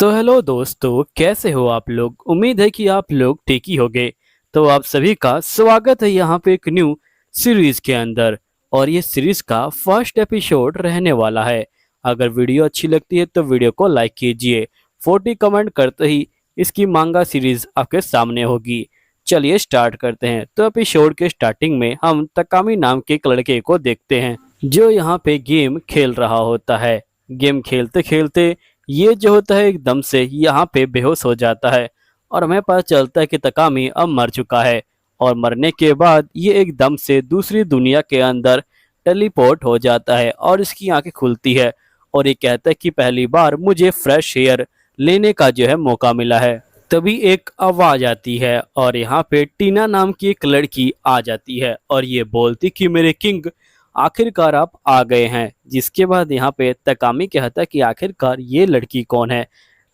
तो हेलो दोस्तों, कैसे हो आप लोग। उम्मीद है कि आप लोग ठीक ही होंगे। तो आप सभी का स्वागत है यहाँ पे एक न्यू सीरीज के अंदर। और ये सीरीज का फर्स्ट एपिसोड रहने वाला है। अगर वीडियो अच्छी लगती है तो वीडियो को लाइक कीजिए। 40 कमेंट करते ही इसकी मांगा सीरीज आपके सामने होगी। चलिए स्टार्ट करते हैं। तो एपिसोड के स्टार्टिंग में हम तकामी नाम के एक लड़के को देखते हैं जो यहाँ पे गेम खेल रहा होता है। गेम खेलते खेलते ये जो होता है एकदम से यहाँ पे बेहोश हो जाता है। और हमें पता चलता है कि तकामी अब मर चुका है। और मरने के बाद ये एकदम से दूसरी दुनिया के अंदर टेलीपोर्ट हो जाता है और इसकी आंखें खुलती है। और ये कहता है कि पहली बार मुझे फ्रेश एयर लेने का जो है मौका मिला है। तभी एक आवाज आती है और यहाँ पे टीना नाम की एक लड़की आ जाती है और ये बोलती कि मेरे किंग, आखिरकार आप आ गए हैं। जिसके बाद यहाँ पे तकामी कहता है कि आखिरकार ये लड़की कौन है।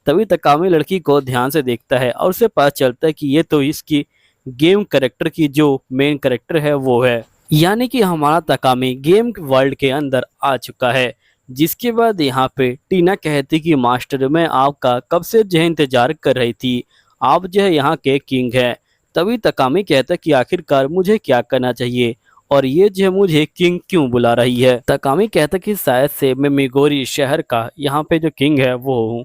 तभी तकामी लड़की को ध्यान से देखता है और उसे पता चलता है कि ये तो इसकी गेम करेक्टर की जो मेन करेक्टर है वो है। यानी कि हमारा तकामी गेम वर्ल्ड के अंदर आ चुका है। जिसके बाद यहाँ पे टीना कहती कि मास्टर, मैं आपका कब से जो है इंतजार कर रही थी। आप जो है यहाँ के किंग हैं। तभी तकामी कहता है कि आखिरकार मुझे क्या करना चाहिए और ये जो है मुझे किंग क्यों बुला रही है। तकामी कहता है कि शायद से मैं मिगोरी शहर का यहाँ पे जो किंग है वो हूँ।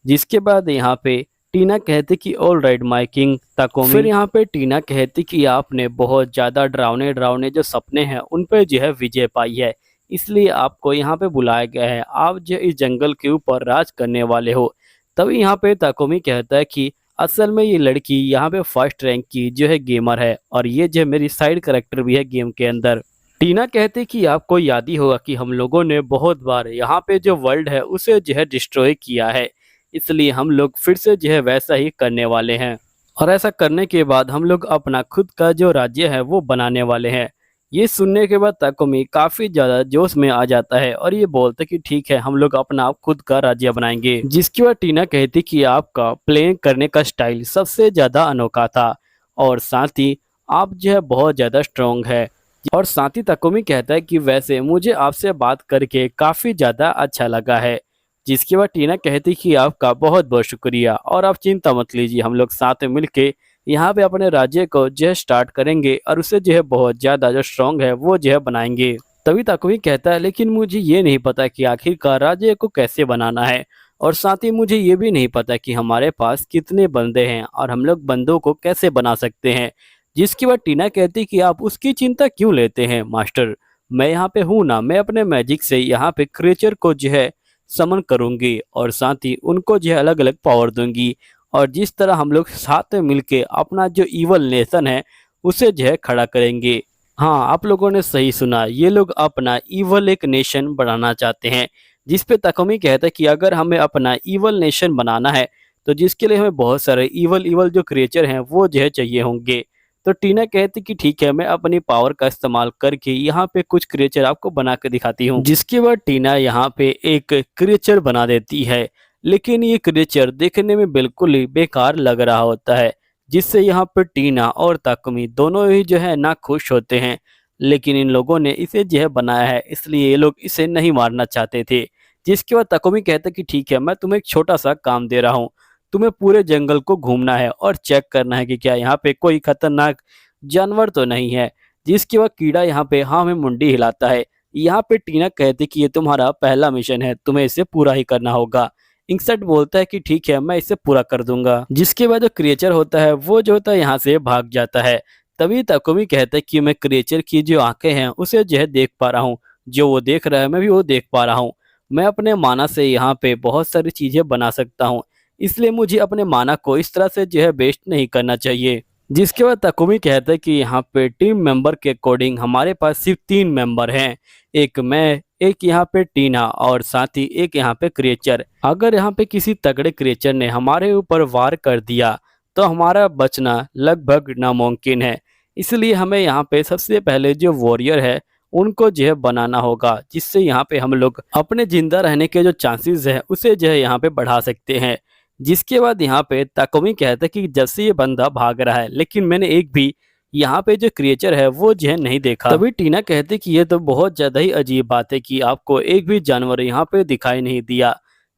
जिसके बाद यहाँ पे टीना कहती कि ऑल राइट माई किंग ताकोमी। फिर यहाँ पे टीना कहती कि आपने बहुत ज़्यादा डरावने डरावने जो सपने हैं उन पे जो है विजय पाई है, इसलिए आपको यहाँ पे बुलाया गया है। आप जो इस जंगल के ऊपर राज करने वाले हो। तभी यहाँ पे ताकोमी कहता है कि असल में ये लड़की यहाँ पे फर्स्ट रैंक की जो है गेमर है और ये जो मेरी साइड करेक्टर भी है गेम के अंदर। टीना कहती कि आपको याद ही होगा कि हम लोगों ने बहुत बार यहाँ पे जो वर्ल्ड है उसे जो है डिस्ट्रॉय किया है, इसलिए हम लोग फिर से जो है वैसा ही करने वाले हैं। और ऐसा करने के बाद हम लोग अपना खुद का जो राज्य है वो बनाने वाले हैं। ये सुनने के बाद ताकोमी काफी ज्यादा जोश में आ जाता है और ये बोलते कि ठीक है, हम लोग अपना खुद का राज्य बनाएंगे। जिसकी वजह टीना कहती कि आपका प्लेइंग करने का स्टाइल सबसे ज्यादा अनोखा था और साथ ही आप जो है बहुत ज्यादा स्ट्रॉन्ग है। और साथ ही ताकोमी कहता है कि वैसे मुझे आपसे बात करके काफी ज्यादा अच्छा लगा है। जिसके बाद टीना कहती कि आपका बहुत बहुत शुक्रिया और आप चिंता मत लीजिए, हम लोग साथ में मिलके यहाँ पे अपने राज्य को जो है स्टार्ट करेंगे और उसे जो है बहुत ज़्यादा जो स्ट्रॉन्ग है वो जो है बनाएंगे। तभी ताकुमी कहता है लेकिन मुझे ये नहीं पता कि आखिरकार राज्य को कैसे बनाना है और साथ ही मुझे ये भी नहीं पता कि हमारे पास कितने बंदे हैं और हम लोग बंदों को कैसे बना सकते हैं। जिसके बाद टीना कहती कि आप उसकी चिंता क्यों लेते हैं मास्टर, मैं यहाँ पे हूँ ना। मैं अपने मैजिक से यहाँ पे क्रिएचर को जो है समन करूंगी और साथ ही उनको जो है अलग अलग पावर दूंगी। और जिस तरह हम लोग साथ में मिलके अपना जो इवल नेशन है उसे जो है खड़ा करेंगे। हाँ, आप लोगों ने सही सुना, ये लोग अपना इवल एक नेशन बनाना चाहते हैं। जिस पे तकमी कहता है कि अगर हमें अपना इवल नेशन बनाना है तो जिसके लिए हमें बहुत सारे इवल इवल जो क्रिएचर हैं वो जो है चाहिए होंगे। तो टीना कहती कि ठीक है, मैं अपनी पावर का इस्तेमाल करके यहाँ पे कुछ क्रिएचर आपको बना के दिखाती हूँ। जिसके बाद टीना यहाँ पे एक क्रिएचर बना देती है, लेकिन ये क्रिएचर देखने में बिल्कुल ही बेकार लग रहा होता है। जिससे यहाँ पे टीना और ताकुमी दोनों ही जो है ना खुश होते हैं। लेकिन इन लोगों ने इसे जो है बनाया है, इसलिए ये लोग इसे नहीं मारना चाहते थे। जिसके बाद ताकुमी कहता कि ठीक है, मैं तुम्हें एक छोटा सा काम दे रहा हूँ। तुम्हें पूरे जंगल को घूमना है और चेक करना है कि क्या यहाँ पे कोई खतरनाक जानवर तो नहीं है। जिसके बाद कीड़ा यहाँ पे हाँ में मुंडी हिलाता है। यहाँ पे टीना कहती कि ये तुम्हारा पहला मिशन है, तुम्हें इसे पूरा ही करना होगा। इंकसेट बोलता है कि ठीक है, मैं इसे पूरा कर दूंगा। जिसके बाद जो क्रिएचर होता है वो जो होता है यहाँ से भाग जाता है। तभी ताकुमी कहता है कि मैं क्रिएचर की जो आंखें हैं उसे जो है देख पा रहा हूँ, जो वो देख रहा है मैं भी वो देख पा रहा हूँ। मैं अपने माना से यहाँ पे बहुत सारी चीजें बना सकता हूँ, इसलिए मुझे अपने माना को इस तरह से जो है वेस्ट नहीं करना चाहिए। जिसके बाद ताकुमी कहता है कि यहाँ पे टीम मेंबर के अकॉर्डिंग हमारे पास सिर्फ 3 मेंबर हैं, एक मैं, एक यहाँ पे टीना और साथ ही एक यहाँ पे क्रिएचर। अगर यहाँ पे किसी तगड़े क्रिएचर ने हमारे ऊपर वार कर दिया तो हमारा बचना लगभग नामुमकिन है। इसलिए हमें यहाँ पे सबसे पहले जो वॉरियर है उनको जो है बनाना होगा, जिससे यहाँ पे हम लोग अपने जिंदा रहने के जो चांसेस है उसे जो है यहाँ पे बढ़ा सकते हैं। जिसके बाद यहाँ पे ताकुमी कहता है कि जब से ये बंदा भाग रहा है लेकिन मैंने एक भी यहाँ पे जो क्रिएचर है वो जो है नहीं देखा। तभी टीना कहती कि ये तो बहुत ज्यादा ही अजीब बात है कि आपको एक भी जानवर यहाँ पे दिखाई नहीं दिया।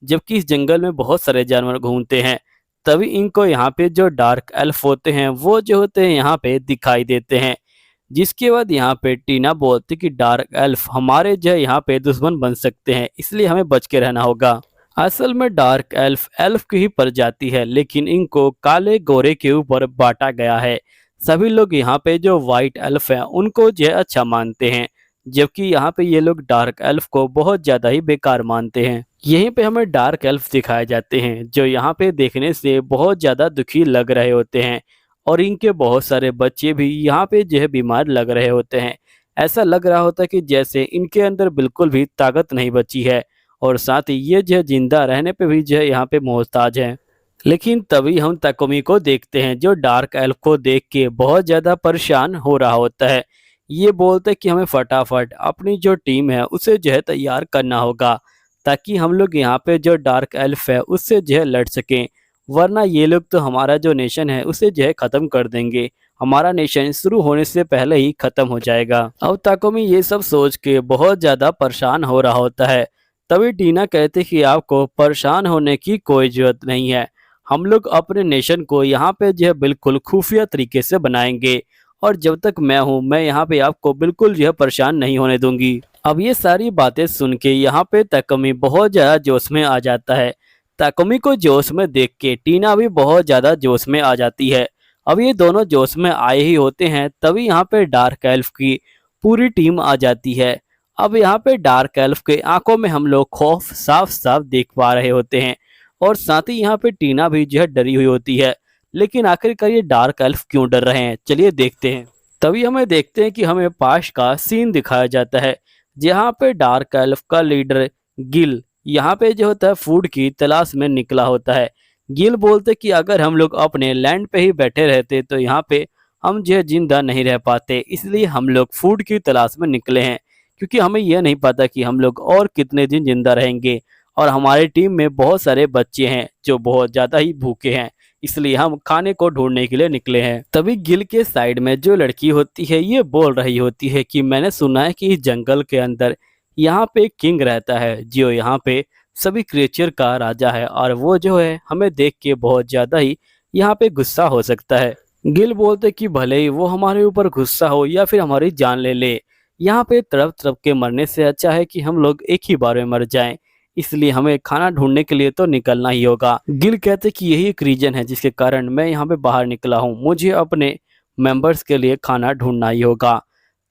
जबकि इस जंगल में बहुत सारे जानवर घूमते हैं। तभी इनको यहाँ पे जो डार्क एल्फ होते हैं वो जो होते हैं यहाँ पे दिखाई देते हैं। जिसके बाद यहाँ पे टीना बोलती कि डार्क एल्फ हमारे जो है यहाँ पे दुश्मन बन सकते हैं, इसलिए हमें बच के रहना होगा। असल में डार्क एल्फ एल्फ की ही प्रजाति है, लेकिन इनको काले गोरे के ऊपर बांटा गया है। सभी लोग यहाँ पे जो वाइट एल्फ है उनको जो है अच्छा मानते हैं, जबकि यहाँ पे ये लोग डार्क एल्फ को बहुत ज्यादा ही बेकार मानते हैं। यहीं पे हमें डार्क एल्फ दिखाए जाते हैं जो यहाँ पे देखने से बहुत ज्यादा दुखी लग रहे होते हैं, और इनके बहुत सारे बच्चे भी यहाँ पे जो है बीमार लग रहे होते हैं। ऐसा लग रहा होता है कि जैसे इनके अंदर बिल्कुल भी ताकत नहीं बची है, और साथ ही ये जो है जिंदा रहने पे भी जो है यहाँ पे मोहताज है। लेकिन तभी हम ताकोमी को देखते हैं जो डार्क एल्फ को देख के बहुत ज़्यादा परेशान हो रहा होता है। ये बोलते हैं कि हमें फटाफट अपनी जो टीम है उसे जो है तैयार करना होगा, ताकि हम लोग यहाँ पे जो डार्क एल्फ है उससे जो है लड़ सकें, वरना ये लोग तो हमारा जो नेशन है उसे जो है ख़त्म कर देंगे। हमारा नेशन शुरू होने से पहले ही ख़त्म हो जाएगा। अब ताकोमी ये सब सोच के बहुत ज़्यादा परेशान हो रहा होता है। तभी टीना कहती कि आपको परेशान होने की कोई ज़रूरत नहीं है, हम लोग अपने नेशन को यहाँ पे जो है बिल्कुल खुफिया तरीके से बनाएंगे, और जब तक मैं हूँ मैं यहाँ पे आपको बिल्कुल जो है परेशान नहीं होने दूंगी। अब ये सारी बातें सुन के यहाँ पे ताकोमी बहुत ज़्यादा जोश में आ जाता है। ताकोमी को जोश में देख के टीना भी बहुत ज़्यादा जोश में आ जाती है। अब ये दोनों जोश में आए ही होते हैं, तभी यहाँ पे डार्क एल्फ की पूरी टीम आ जाती है। अब यहाँ पे डार्क एल्फ के आंखों में हम लोग खौफ साफ साफ देख पा रहे होते हैं, और साथ ही यहाँ पे टीना भी जो है डरी हुई होती है। लेकिन आखिरकार ये डार्क एल्फ क्यों डर रहे हैं, चलिए देखते हैं। तभी हमें देखते हैं कि हमें पास का सीन दिखाया जाता है, जहाँ पे डार्क एल्फ का लीडर गिल यहाँ पे जो होता है फूड की तलाश में निकला होता है। गिल बोलते कि अगर हम लोग अपने लैंड पे ही बैठे रहते तो यहाँ पे हम जो है जिंदा नहीं रह पाते, इसलिए हम लोग फूड की तलाश में निकले हैं, क्योंकि हमें यह नहीं पता कि हम लोग और कितने दिन जिंदा रहेंगे, और हमारी टीम में बहुत सारे बच्चे हैं जो बहुत ज़्यादा ही भूखे हैं, इसलिए हम खाने को ढूंढने के लिए निकले हैं। तभी गिल के साइड में जो लड़की होती है ये बोल रही होती है कि मैंने सुना है कि इस जंगल के अंदर यहाँ पे किंग रहता है जो यहाँ पे सभी क्रिएचर का राजा है, और वो जो है हमें देख के बहुत ज़्यादा ही यहाँ पे गुस्सा हो सकता है। गिल बोलते कि भले ही वो हमारे ऊपर गुस्सा हो या फिर हमारी जान ले ले, यहाँ पे तड़प तड़प के मरने से अच्छा है कि हम लोग एक ही बार में मर जाएं, इसलिए हमें खाना ढूंढने के लिए तो निकलना ही होगा। गिल कहते कि यही एक रीजन है जिसके कारण मैं यहाँ पे बाहर निकला हूँ, मुझे अपने मेंबर्स के लिए खाना ढूंढना ही होगा।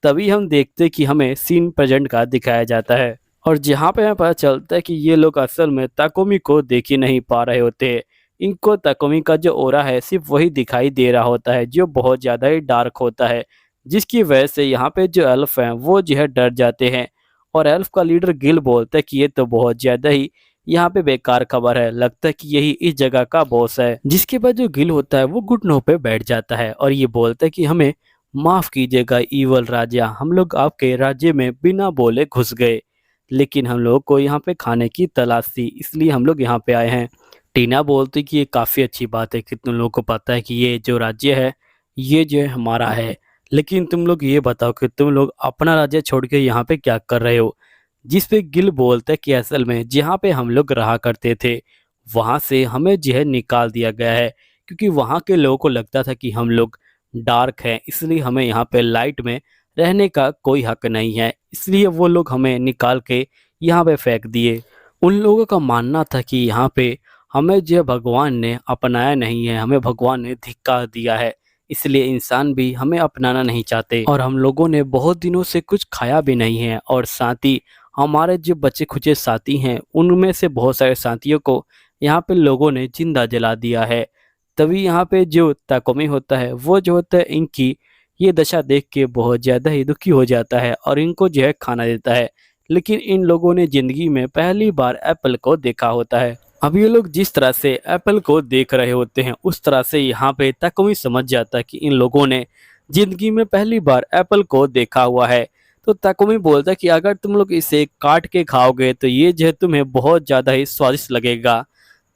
तभी हम देखते कि हमें सीन प्रेजेंट का दिखाया जाता है, और जहाँ पे हमें पता चलता है कि ये लोग असल में ताकोमी को देख ही नहीं पा रहे होते। इनको ताकोमी का जो ओरा है सिर्फ वही दिखाई दे रहा होता है जो बहुत ज़्यादा ही डार्क होता है, जिसकी वजह से यहाँ पे जो एल्फ हैं वो जो है डर जाते हैं। और एल्फ का लीडर गिल बोलता है कि ये तो बहुत ज़्यादा ही यहाँ पे बेकार खबर है, लगता है कि यही इस जगह का बॉस है। जिसके बाद जो गिल होता है वो घुटनों पे बैठ जाता है और ये बोलता है कि हमें माफ़ कीजिएगा ईवल राजा, हम लोग आपके राज्य में बिना बोले घुस गए, लेकिन हम लोग को यहाँ पे खाने की तलाश थी, इसलिए हम लोग यहाँ पे आए हैं। टीना बोलती कि ये काफ़ी अच्छी बात है कि तुम लोगों को पता है कि ये जो राज्य है ये जो है हमारा है, लेकिन तुम लोग ये बताओ कि तुम लोग अपना राज्य छोड़ के यहाँ पे क्या कर रहे हो। जिस पे गिल बोलता है कि असल में जहाँ पे हम लोग रहा करते थे वहाँ से हमें जो है निकाल दिया गया है, क्योंकि वहाँ के लोगों को लगता था कि हम लोग डार्क हैं, इसलिए हमें यहाँ पे लाइट में रहने का कोई हक नहीं है, इसलिए वो लोग हमें निकाल के यहाँ पे फेंक दिए। उन लोगों का मानना था कि यहाँ पे हमें जो भगवान ने अपनाया नहीं है, हमें भगवान ने धिक्कार दिया है, इसलिए इंसान भी हमें अपनाना नहीं चाहते, और हम लोगों ने बहुत दिनों से कुछ खाया भी नहीं है, और साथ ही हमारे जो बच्चे खुचे साथी हैं उनमें से बहुत सारे साथियों को यहाँ पे लोगों ने जिंदा जला दिया है। तभी यहाँ पे जो ताकोमी होता है वो जो होता है इनकी ये दशा देख के बहुत ज़्यादा ही दुखी हो जाता है और इनको जो है खाना देता है, लेकिन इन लोगों ने ज़िंदगी में पहली बार एप्पल को देखा होता है। अब ये लोग जिस तरह से एप्पल को देख रहे होते हैं उस तरह से यहाँ पे ताकोमी समझ जाता है कि इन लोगों ने ज़िंदगी में पहली बार एप्पल को देखा हुआ है। तो ताकोमी बोलता है कि अगर तुम लोग इसे काट के खाओगे तो ये जो है तुम्हें बहुत ज़्यादा ही स्वादिष्ट लगेगा।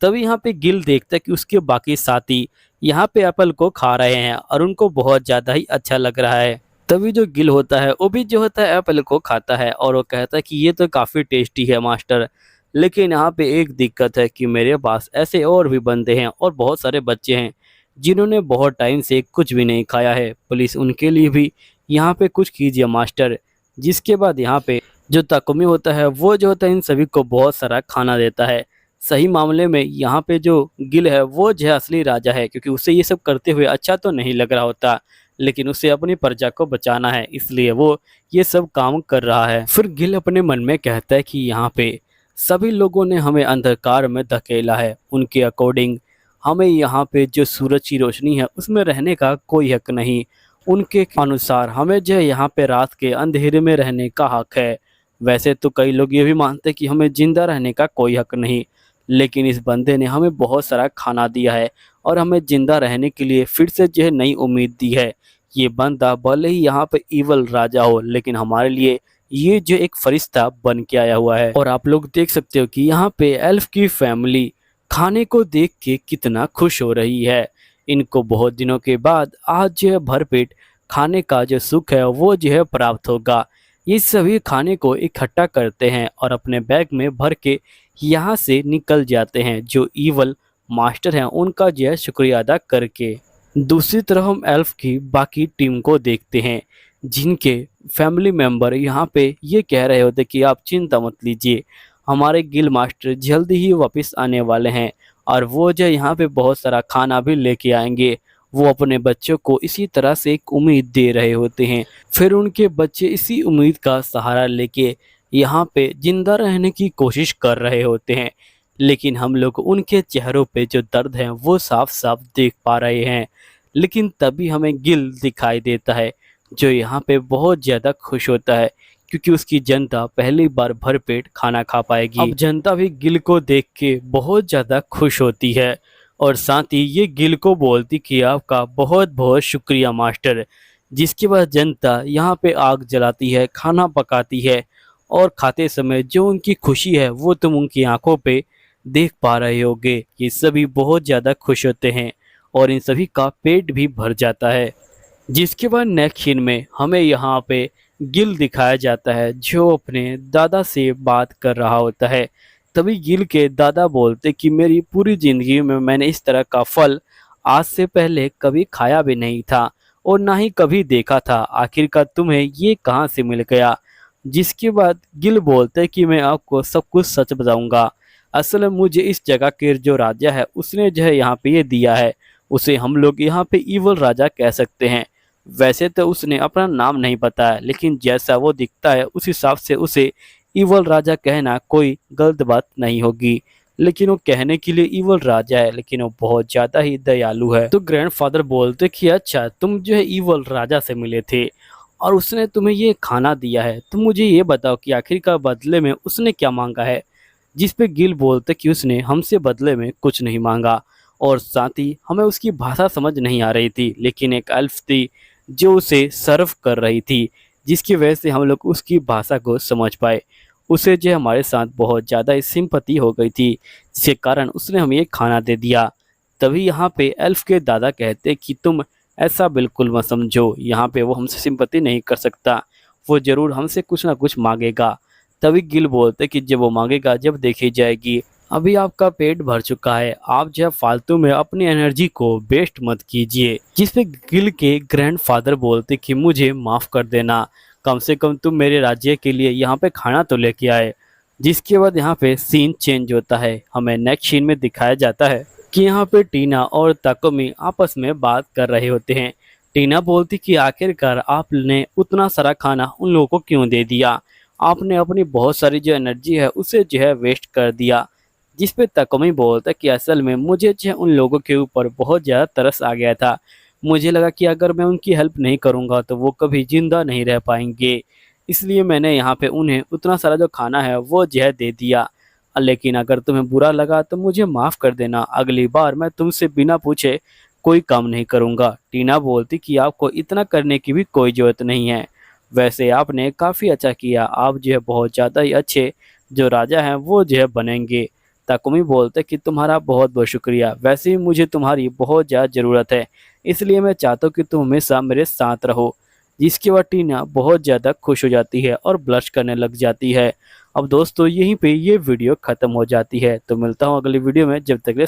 तभी यहाँ पे गिल देखता है कि उसके बाकी साथी यहाँ पे एप्पल को खा रहे हैं और उनको बहुत ज़्यादा ही अच्छा लग रहा है। तभी जो गिल होता है वो भी जो होता है एप्पल को खाता है और वो कहता है कि ये तो काफ़ी टेस्टी है मास्टर। लेकिन यहाँ पे एक दिक्कत है कि मेरे पास ऐसे और भी बंदे हैं और बहुत सारे बच्चे हैं जिन्होंने बहुत टाइम से कुछ भी नहीं खाया है। प्लीज़ उनके लिए भी यहाँ पे कुछ कीजिए मास्टर। जिसके बाद यहाँ पे जो ताकुमी होता है वो जो होता है इन सभी को बहुत सारा खाना देता है। सही मामले में यहाँ पे जो गिल है वो जो है असली राजा है, क्योंकि उसे ये सब करते हुए अच्छा तो नहीं लग रहा होता, लेकिन उसे अपनी प्रजा को बचाना है इसलिए वो ये सब काम कर रहा है। फिर गिल अपने मन में कहता है कि यहाँ पे सभी लोगों ने हमें अंधकार में धकेला है, उनके अकॉर्डिंग हमें यहाँ पे जो सूरज की रोशनी है उसमें रहने का कोई हक नहीं। उनके अनुसार हमें जो है यहाँ पे रात के अंधेरे में रहने का हक है। वैसे तो कई लोग ये भी मानते हैं कि हमें जिंदा रहने का कोई हक नहीं, लेकिन इस बंदे ने हमें बहुत सारा खाना दिया है और हमें जिंदा रहने के लिए फिर से जो है नई उम्मीद दी है। ये बंदा भले ही यहाँ पे इवल राजा हो, लेकिन हमारे लिए ये जो एक फरिश्ता बन के आया हुआ है। और आप लोग देख सकते हो कि यहाँ पे एल्फ की फैमिली खाने को देख के कितना खुश हो रही है। इनको बहुत दिनों के बाद आज जो है भरपेट खाने का जो सुख है वो जो है प्राप्त होगा। ये सभी खाने को इकट्ठा करते हैं और अपने बैग में भर के यहाँ से निकल जाते हैं, जो ईवल मास्टर हैं उनका जो है शुक्रिया अदा करके। दूसरी तरफ हम एल्फ की बाकी टीम को देखते हैं, जिनके फैमिली मेंबर यहाँ पे ये कह रहे होते कि आप चिंता मत लीजिए, हमारे गिल मास्टर जल्दी ही वापस आने वाले हैं और वो जो यहाँ पे बहुत सारा खाना भी लेके आएंगे। वो अपने बच्चों को इसी तरह से एक उम्मीद दे रहे होते हैं। फिर उनके बच्चे इसी उम्मीद का सहारा लेके यहाँ पे जिंदा रहने की कोशिश कर रहे होते हैं, लेकिन हम लोग उनके चेहरों पे जो दर्द है वो साफ साफ देख पा रहे हैं। लेकिन तभी हमें गिल दिखाई देता है, जो यहाँ पे बहुत ज़्यादा खुश होता है क्योंकि उसकी जनता पहली बार भरपेट खाना खा पाएगी। अब जनता भी गिल को देख के बहुत ज़्यादा खुश होती है और साथ ही ये गिल को बोलती कि आपका बहुत बहुत शुक्रिया मास्टर। जिसके बाद जनता यहाँ पे आग जलाती है, खाना पकाती है और खाते समय जो उनकी खुशी है वो तुम उनकी आंखों पे देख पा रहे होगे। ये सभी बहुत ज़्यादा खुश होते हैं और इन सभी का पेट भी भर जाता है। जिसके बाद नेक्स्ट सीन में हमें यहाँ पे गिल दिखाया जाता है, जो अपने दादा से बात कर रहा होता है। तभी गिल के दादा बोलते कि मेरी पूरी ज़िंदगी में मैंने इस तरह का फल आज से पहले कभी खाया भी नहीं था और ना ही कभी देखा था, आखिरकार तुम्हें ये कहाँ से मिल गया। जिसके बाद गिल बोलते कि मैं आपको सब कुछ सच बताऊंगा। असल में मुझे इस जगह के जो राजा है उसने जो है यहाँ पे ये दिया है, उसे हम लोग यहाँ पे ईवल राजा कह सकते हैं। वैसे तो उसने अपना नाम नहीं बताया, लेकिन जैसा वो दिखता है उस हिसाब से उसे ईवल राजा कहना कोई गलत बात नहीं होगी। लेकिन वो कहने के लिए ईवल राजा है, लेकिन वो बहुत ज़्यादा ही दयालु है। तो ग्रैंडफादर बोलते कि अच्छा तुम जो है ईवल राजा से मिले थे और उसने तुम्हें ये खाना दिया है, तुम मुझे ये बताओ कि आखिरकार बदले में उसने क्या मांगा है। जिस पे गिल बोलते कि उसने हमसे बदले में कुछ नहीं मांगा और साथ ही हमें उसकी भाषा समझ नहीं आ रही थी, लेकिन एक एल्फ थी जो उसे सर्व कर रही थी, जिसकी वजह से हम लोग उसकी भाषा को समझ पाए। उसे जो हमारे साथ बहुत ज़्यादा सिंपैथी हो गई थी, जिसके कारण उसने हमें ये खाना दे दिया। तभी यहाँ पे एल्फ के दादा कहते कि तुम ऐसा बिल्कुल मत समझो, यहाँ पे वो हमसे सिंपैथी नहीं कर सकता, वो ज़रूर हमसे कुछ ना कुछ मांगेगा। तभी गिल बोलते कि जब वो मांगेगा जब देखी जाएगी, अभी आपका पेट भर चुका है, आप जो है फालतू में अपनी एनर्जी को वेस्ट मत कीजिए। जिस पे गिल के ग्रैंडफादर बोलते कि मुझे माफ़ कर देना, कम से कम तुम मेरे राज्य के लिए यहाँ पे खाना तो लेके आए। जिसके बाद यहाँ पे सीन चेंज होता है, हमें नेक्स्ट सीन में दिखाया जाता है कि यहाँ पे टीना और ताकुमी आपस में बात कर रहे होते हैं। टीना बोलती कि आखिरकार आपने उतना सारा खाना उन लोगों को क्यों दे दिया, आपने अपनी बहुत सारी जो एनर्जी है उसे जो है वेस्ट कर दिया। जिस पे ताकुमी बोलता कि असल में मुझे जो है उन लोगों के ऊपर बहुत ज़्यादा तरस आ गया था, मुझे लगा कि अगर मैं उनकी हेल्प नहीं करूँगा तो वो कभी ज़िंदा नहीं रह पाएंगे, इसलिए मैंने यहाँ पे उन्हें उतना सारा जो खाना है वो जो है दे दिया। लेकिन अगर तुम्हें बुरा लगा तो मुझे माफ़ कर देना, अगली बार मैं तुमसे बिना पूछे कोई काम नहीं करूँगा। टीना बोलती कि आपको इतना करने की भी कोई ज़रूरत नहीं है, वैसे आपने काफ़ी अच्छा किया, आप जो है बहुत ज़्यादा ही अच्छे जो राजा हैं वो जो है बनेंगे। ताकुमी बोलते कि तुम्हारा बहुत बहुत शुक्रिया, वैसे ही मुझे तुम्हारी बहुत ज़्यादा ज़रूरत है, इसलिए मैं चाहता हूँ कि तुम हमेशा मेरे साथ रहो। जिसके बाद टीना बहुत ज़्यादा खुश हो जाती है और ब्लश करने लग जाती है। अब दोस्तों यहीं पे ये वीडियो ख़त्म हो जाती है। तो मिलता हूँ अगली वीडियो में, जब तक के लिए